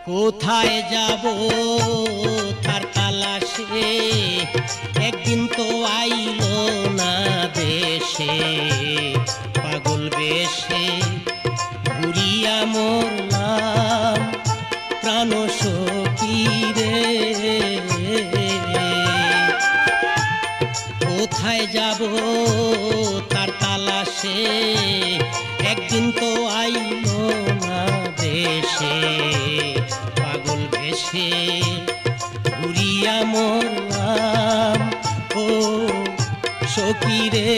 কোথায় যাব তার তালাশে, একদিন তো আইলো না দেশে। পাগল বেশে ঘুরিয়া মরলাম প্রাণ সখী রে। কোথায় যাব তার তালাশে, একদিন তো আইলো না দেশে। পাগল ভেসে ঘুরিয়া মরলাম ও সখী রে।